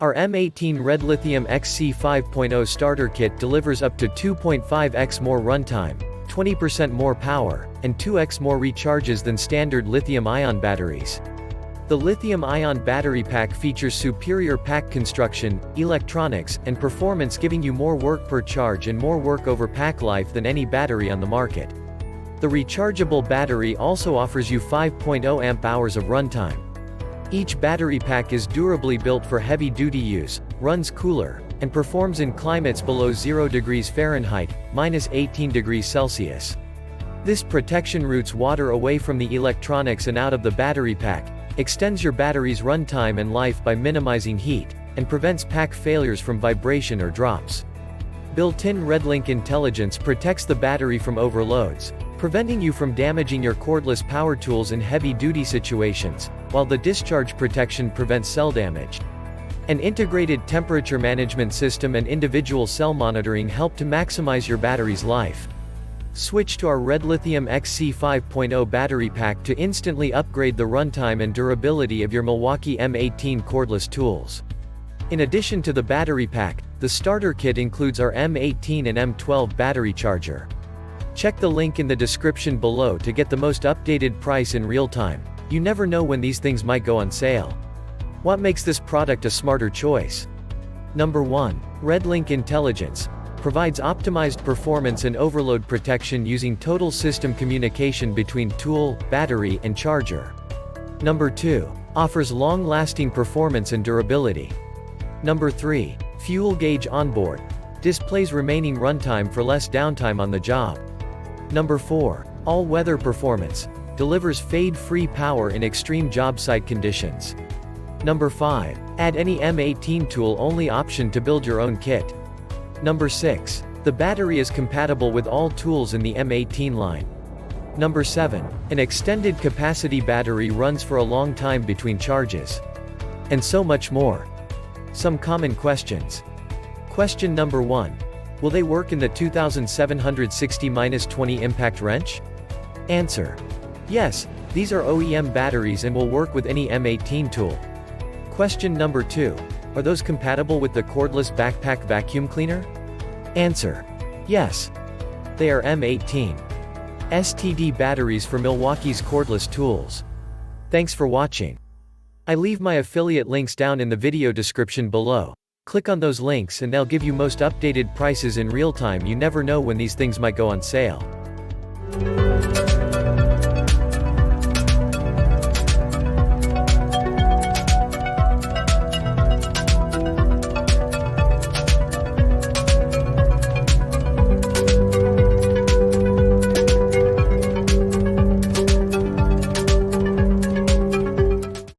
Our M18 REDLITHIUM XC5.0 starter kit delivers up to 2.5x more runtime, 20% more power, and 2x more recharges than standard lithium-ion batteries. The lithium-ion battery pack features superior pack construction, electronics, and performance, giving you more work per charge and more work over pack life than any battery on the market. The rechargeable battery also offers you 5.0 amp-hours of runtime. Each battery pack is durably built for heavy-duty use, runs cooler, and performs in climates below 0 degrees Fahrenheit, -18 degrees Celsius. This protection routes water away from the electronics and out of the battery pack, extends your battery's runtime and life by minimizing heat, and prevents pack failures from vibration or drops. Built-in Redlink intelligence protects the battery from overloads, preventing you from damaging your cordless power tools in heavy-duty situations, while the discharge protection prevents cell damage. An integrated temperature management system and individual cell monitoring help to maximize your battery's life. Switch to our REDLITHIUM XC5.0 Battery Pack to instantly upgrade the runtime and durability of your Milwaukee M18 cordless tools. In addition to the battery pack, the starter kit includes our M18 and M12 Battery Charger. Check the link in the description below to get the most updated price in real time. You never know when these things might go on sale. What makes this product a smarter choice? Number 1. Redlink Intelligence provides optimized performance and overload protection using total system communication between tool, battery, and charger. Number 2. Offers long-lasting performance and durability. Number 3. Fuel gauge onboard. Displays remaining runtime for less downtime on the job. Number 4. All-weather performance. Delivers fade-free power in extreme job site conditions. Number 5. Add any M18 tool-only option to build your own kit. Number 6. The battery is compatible with all tools in the M18 line. Number 7. An extended capacity battery runs for a long time between charges. And so much more. Some common questions. Question number 1. Will they work in the 2760-20 impact wrench? Answer. Yes, these are OEM batteries and will work with any M18 tool. Question number 2. Are those compatible with the cordless backpack vacuum cleaner? Answer. Yes. They are M18 STD batteries for Milwaukee's cordless tools. Thanks for watching. I leave my affiliate links down in the video description below. Click on those links and they'll give you most updated prices in real time. You never know when these things might go on sale.